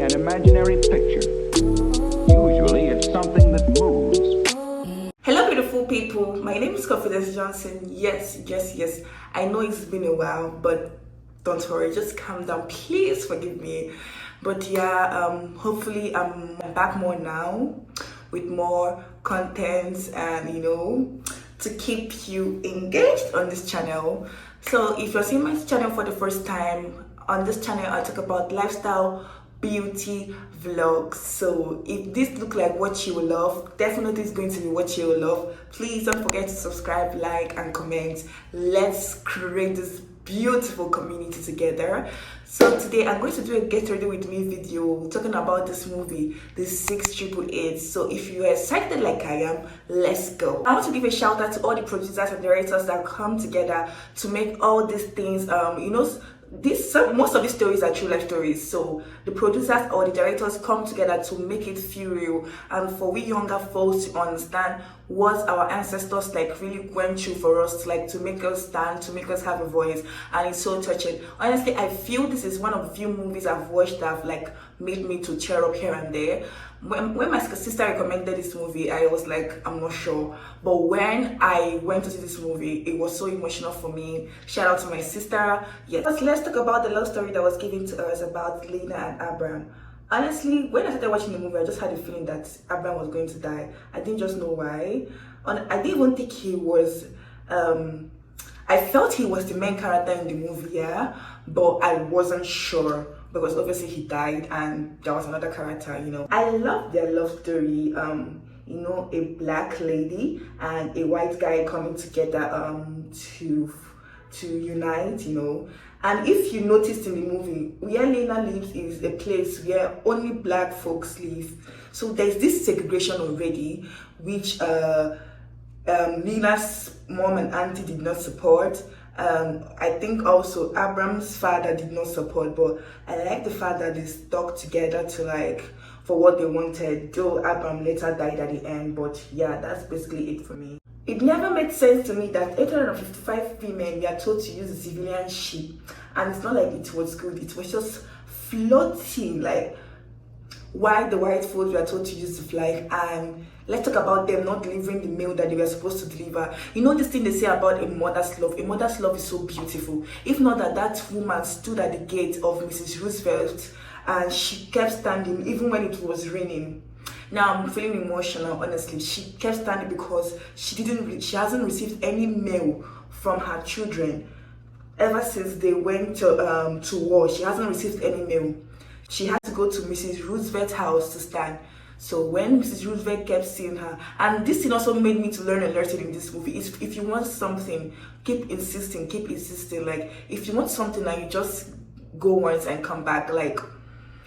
painting an imaginary picture. Usually it's something that moves. Hello beautiful people, my name is Confidence Johnson. Yes, I know it's been a while, but don't worry, just calm down, please forgive me. But yeah, hopefully I'm back more now with more content and to keep you engaged on this channel. So if you're seeing my channel for the first time, on this channel I talk about lifestyle, beauty vlogs. So if this look like what you will love, definitely it's going to be what you will love. Please don't forget to subscribe, like and comment. Let's create this beautiful community together. So today I'm going to do a get ready with me video talking about this movie, this 6888. So if you are excited like I am, let's go. I want to give a shout out to all the producers and directors that come together to make all these things. Most of these stories are true life stories, so the producers or the directors come together to make it feel real, and for we younger folks to understand what our ancestors really went through for us, to make us stand, to make us have a voice. And it's so touching. Honestly, I feel this is one of the few movies I've watched that have made me to cheer up here and there. When my sister recommended this movie, I was like, I'm not sure. But when I went to see this movie, it was so emotional for me. Shout out to my sister. Yes. Let's talk about the love story that was given to us about Lena and Abraham. Honestly, when I started watching the movie, I just had a feeling that Abraham was going to die. I didn't just know why. I didn't even think he was... I felt he was the main character in the movie, yeah, but I wasn't sure because obviously he died and there was another character, I love their love story. A black lady and a white guy coming together to unite, And if you noticed in the movie, where Lena lives is a place where only black folks live. So there's this segregation already, which Lena's mom and auntie did not support. I think also Abraham's father did not support, but I like the fact that they stuck together to for what they wanted, though Abraham later died at the end. But yeah, that's basically it for me. It never made sense to me that 855 women were told to use a civilian ship, and it's not like it was good, it was just floating. Why the white folks were told to use the flag. And let's talk about them not delivering the mail that they were supposed to deliver. This thing they say about a mother's love. A mother's love is so beautiful. If not that woman stood at the gate of Mrs. Roosevelt and she kept standing even when it was raining. Now I'm feeling emotional, honestly. She kept standing because she hasn't received any mail from her children ever since they went to war. She hasn't received any mail. She had to go to Mrs. Roosevelt's house to stand. So when Mrs. Roosevelt kept seeing her, and this thing also made me to learn a lesson in this movie, is if you want something, keep insisting. If you want something and you just go once and come back,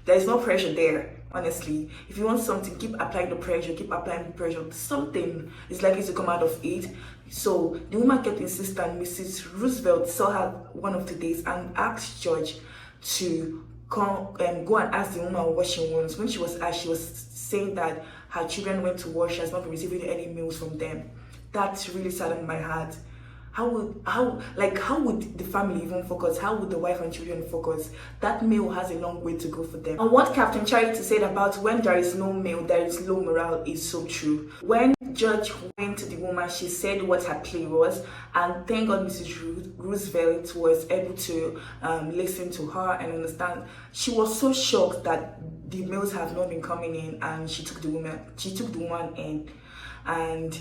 there's no pressure there, honestly. If you want something, keep applying the pressure, Something is likely to come out of it. So the woman kept insisting. Mrs. Roosevelt saw her one of the days and asked George to go and ask the woman what she wants. When she was asked, she was saying that her children went to war, she has not been receiving any mails from them. That really saddened my heart. How would the family even focus? How would the wife and children focus? That mail has a long way to go for them. And what Captain Charity said about when there is no mail, there is low morale is so true. When George went to the woman, she said what her plea was, and thank God Mrs. Roosevelt was able to listen to her and understand. She was so shocked that the mails have not been coming in, and she took the woman in, and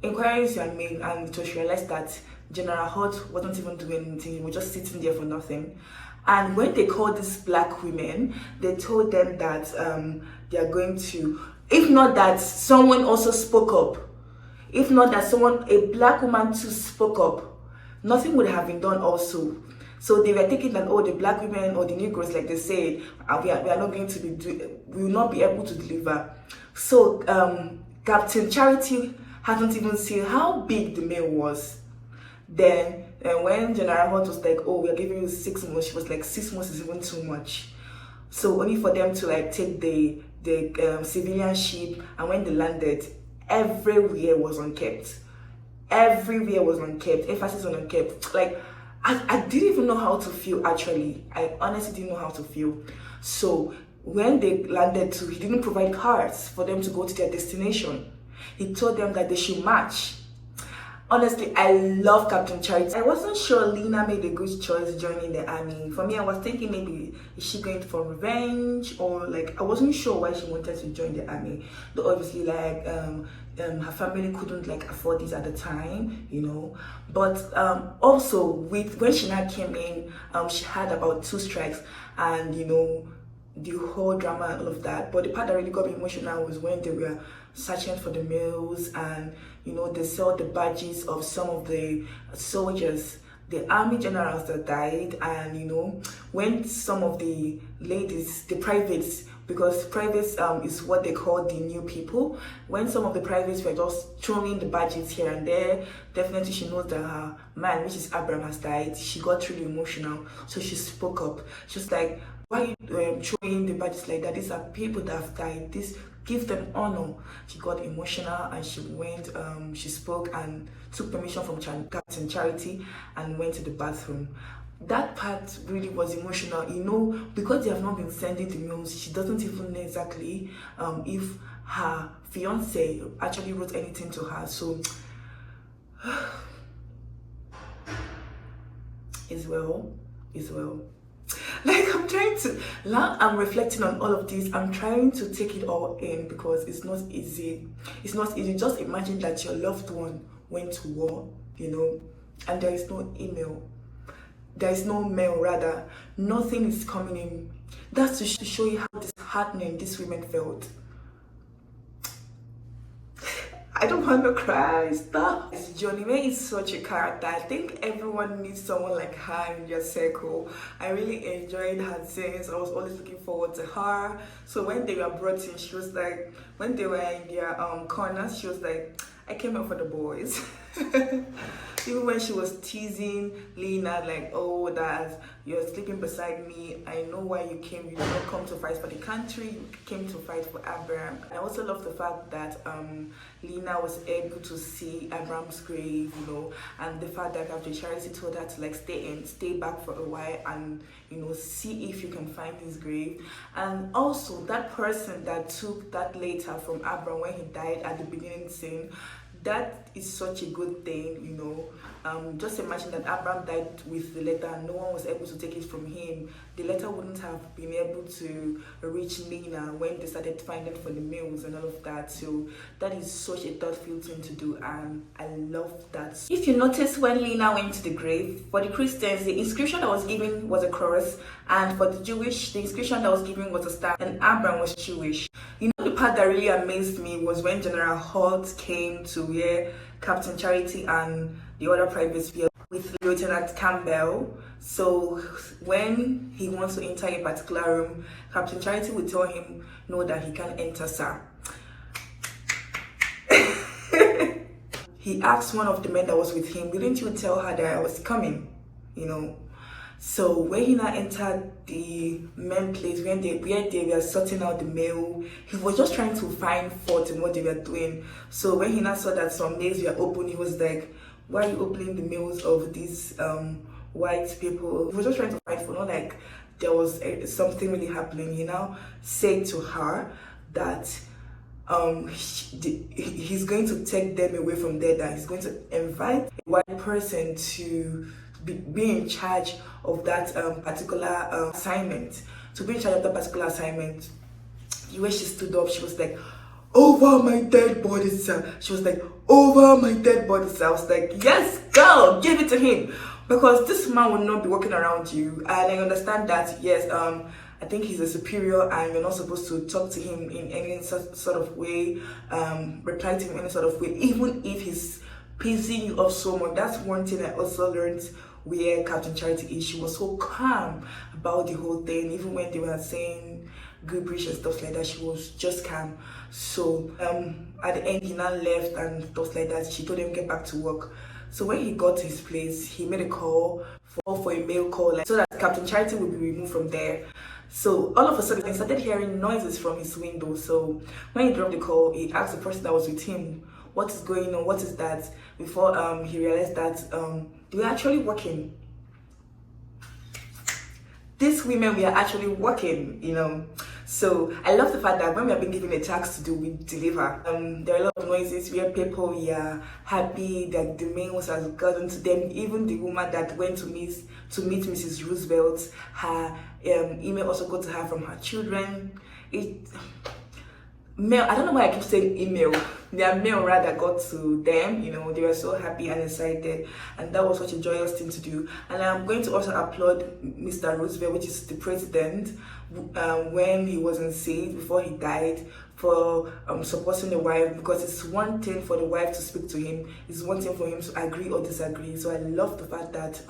inquiries were made, and it was realized that General Holt wasn't even doing anything. He was just sitting there for nothing. And when they called these black women, they told them that they are going to, if not that someone also spoke up, if not that a black woman too spoke up, nothing would have been done also. So they were thinking that, the black women or the Negroes, like they said, we are not going to we will not be able to deliver. So Captain Charity hadn't even seen how big the mail was. Then when General Holt was like, we are giving you 6 months, she was like, 6 months is even too much. So only for them to take the civilian ship, and when they landed, everywhere was unkept. Emphasis on unkept. I didn't even know how to feel, actually. I honestly didn't know how to feel. So when they landed too, he didn't provide cars for them to go to their destination. He told them that they should march. Honestly, I love Captain Charity. I wasn't sure Lena made a good choice joining the army. For me, I was thinking maybe is she going for revenge, or like I wasn't sure why she wanted to join the army. Though obviously like her family couldn't like afford this at the time, you know. But also with when she now came in, she had about 2 strikes, and you know, the whole drama and all of that. But the part that really got me emotional was when they were searching for the meals, and you know, they saw the badges of some of the soldiers, the army generals that died. And you know, when some of the ladies, the privates, because privates is what they call the new people, when some of the privates were just throwing the badges here and there, definitely she knows that her man, which is Abraham, has died. She got really emotional, so she spoke up. She was like, why are you throwing the badges like that? These are people that have died. This, give them honor. She got emotional, and she went, she spoke and took permission from Captain Charity and went to the bathroom. That part really was emotional, you know, because they have not been sending the meals. She doesn't even know exactly if her fiance actually wrote anything to her. So it's well. Like, I'm trying to, now I'm reflecting on all of this, I'm trying to take it all in, because it's not easy. It's not easy. Just imagine that your loved one went to war, you know, and there is no email, there is no mail, rather nothing is coming in. That's to show you how disheartening these women felt. I don't want to cry, stop. Johnny May is such a character. I think everyone needs someone like her in their circle. I really enjoyed her scenes. I was always looking forward to her. So when they were brought in, she was like, when they were in their corners, she was like, I came out for the boys. Even when she was teasing Lena, like, oh, that you're sleeping beside me, I know why you came. You did not come to fight for the country, you came to fight for Abraham. I also love the fact that Lena was able to see Abraham's grave, you know, and the fact that Captain Charity told her to like stay back for a while and, you know, see if you can find his grave. And also that person that took that letter from Abraham when he died at the beginning scene, that is such a good thing, you know. Just imagine that Abraham died with the letter and no one was able to take it from him. The letter wouldn't have been able to reach Lena when they started finding for the meals and all of that. So that is such a thoughtful thing to do, and I love that. If you notice, when Lena went to the grave, for the Christians, the inscription that was given was a cross, and for the Jewish, the inscription that was given was a star, and Abraham was Jewish. You know, the part that really amazed me was when General Holt came to where Captain Charity and the other privates were with Lieutenant Campbell. So when he wants to enter a particular room, Captain Charity will tell him no, that he can't enter, sir. He asked one of the men that was with him, didn't you tell her that I was coming, you know? So when he now entered the main place where they were sorting out the mail, he was just trying to find fault in what they were doing. So when he now saw that some mails were open, he was like, why are you opening the mails of these white people? He was just trying to find fault, not like there was something really happening. He now said to her that he's going to take them away from there, that he's going to invite a white person to be in charge of that particular assignment. To be in charge of that particular assignment. When she stood up, she was like, over my dead body, sir. She was like, over my dead body, sir. I was like, yes, girl, give it to him. Because this man will not be walking around you. And I understand that, yes, I think he's a superior and you're not supposed to talk to him in any sort of way, reply to him in any sort of way, even if he's pissing you off so much. That's one thing I also learned where Captain Charity is. She was so calm about the whole thing. Even when they were saying gibberish and stuff like that, she was just calm. So at the end, he now left and stuff like that. She told him get back to work. So when he got to his place, he made a call for a mail call, like, so that Captain Charity would be removed from there. So all of a sudden, he started hearing noises from his window. So when he dropped the call, he asked the person that was with him, what is going on, what is that? Before he realized that they were actually working. These women were actually working, you know. So I love the fact that when we have been given a task to do, we deliver. There are a lot of noises where people are happy that the mails has gotten to them. Even the woman that went to meet Mrs. Roosevelt, her email also got to her from her children. Mail, I don't know why I keep saying email. Their mail rather got to them, they were so happy and excited, and that was such a joyous thing to do. And I'm going to also applaud Mr. Roosevelt, which is the president, when he was in seat before he died, for supporting the wife, because it's one thing for the wife to speak to him, it's one thing for him to agree or disagree. So I love the fact that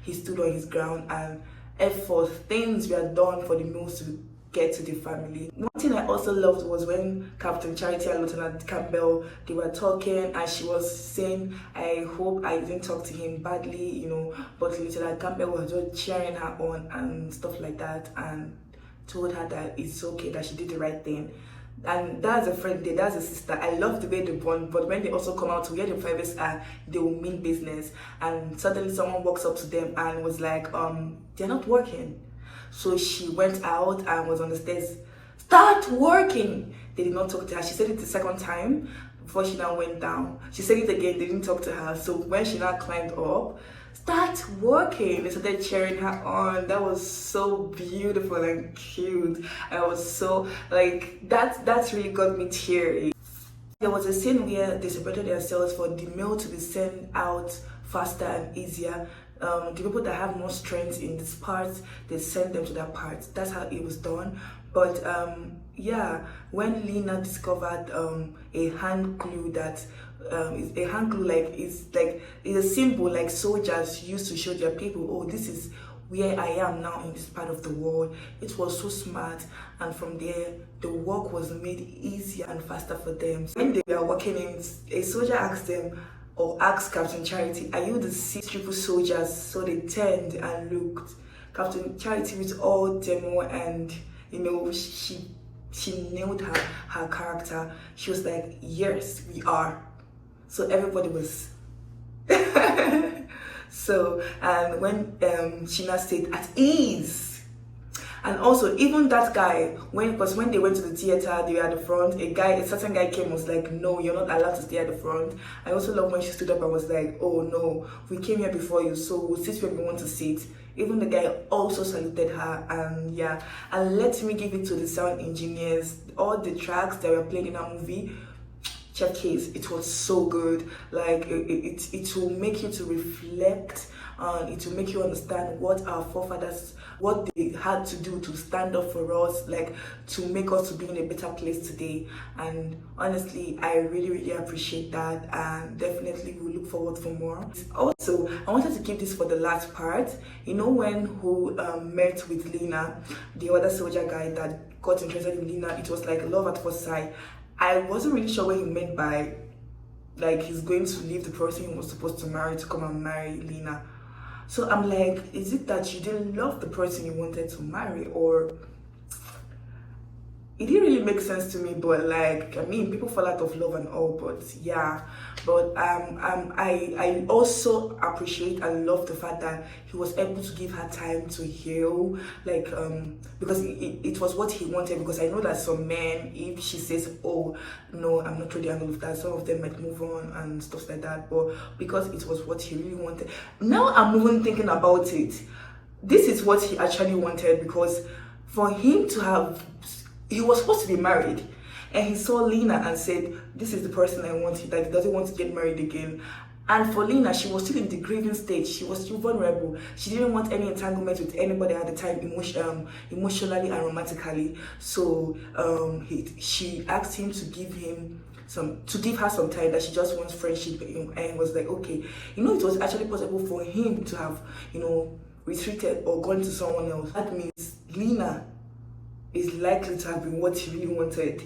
he stood on his ground, and effort, things were done for the meals to get to the family. One thing I also loved was when Captain Charity and Lieutenant Campbell, they were talking, and she was saying, I hope I didn't talk to him badly, but Lieutenant Campbell was just cheering her on and stuff like that, and told her that it's okay, that she did the right thing. And that's a friend there, that's a sister. I love the way they bond, but when they also come out to where the privates are, they will mean business. And suddenly someone walks up to them and was like, they're not working. So she went out and was on the stairs, start working. They did not talk to her. She said it the second time before she now went down. She said it again, they didn't talk to her. So when she now climbed up, start working, they started cheering her on. That was so beautiful and cute. I was so, that's really got me teary. There was a scene where they separated themselves for the mail to be sent out faster and easier. The people that have more strength in this part, they send them to that part. That's how it was done. But yeah, when Lena discovered a hand glue that is a hand glue, it's a symbol like soldiers used to show their people, oh, this is where I am now in this part of the world. It was so smart, and from there the work was made easier and faster for them. When they were working in, a soldier asked them, or asked Captain Charity, are you the 6 triple soldiers? So they turned and looked. Captain Charity with all demo, and she nailed her character. She was like, yes, we are. So everybody was so, and when Sheena said at ease. And also, even that guy, because when they went to the theater, they were at the front, a certain guy came and was like, no, you're not allowed to stay at the front. I also love when she stood up and was like, oh no, we came here before you, so we'll sit where we want to sit. Even the guy also saluted her, and yeah. And let me give it to the sound engineers. All the tracks that were played in that movie, check case, it was so good. It will make you to reflect, it will make you understand what our forefathers, what they had to do to stand up for us, to make us to be in a better place today. And honestly, I really appreciate that, and definitely will look forward for more. Also, I wanted to keep this for the last part. When who met with Lena, the other soldier guy that got interested in Lena, it was like love at first sight. I wasn't really sure what he meant by he's going to leave the person he was supposed to marry to come and marry Lena. So I'm like, is it that you didn't love the person you wanted to marry, or it didn't really make sense to me? But people fall out of love and all, but yeah. But I also appreciate and love the fact that he was able to give her time to heal, because it was what he wanted. Because I know that some men, if she says, oh no, I'm not ready and all of that, some of them might move on and stuff like that. But because it was what he really wanted, now I'm even thinking about it, this is what he actually wanted. Because for him to have, he was supposed to be married, and he saw Lena and said, this is the person I want, that he doesn't want to get married again. And for Lena, she was still in the grieving stage. She was still vulnerable. She didn't want any entanglement with anybody at the time, emotionally and romantically. So she asked him to give her some time, that she just wants friendship, and was like, okay. It was actually possible for him to have, retreated or gone to someone else. That means Lena is likely to have been what he really wanted.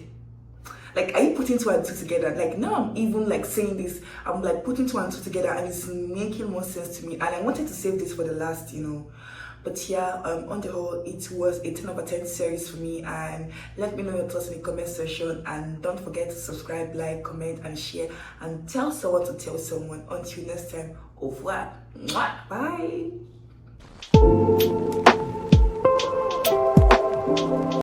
Are you putting 2 and 2 together? Now I'm even saying this, I'm putting 2 and 2 together, and it's making more sense to me. And I wanted to save this for the last, But yeah, on the whole, it was a 10 over 10 series for me. And let me know your thoughts in the comment section. And don't forget to subscribe, like, comment, and share. And tell someone to tell someone. Until next time, au revoir. Bye.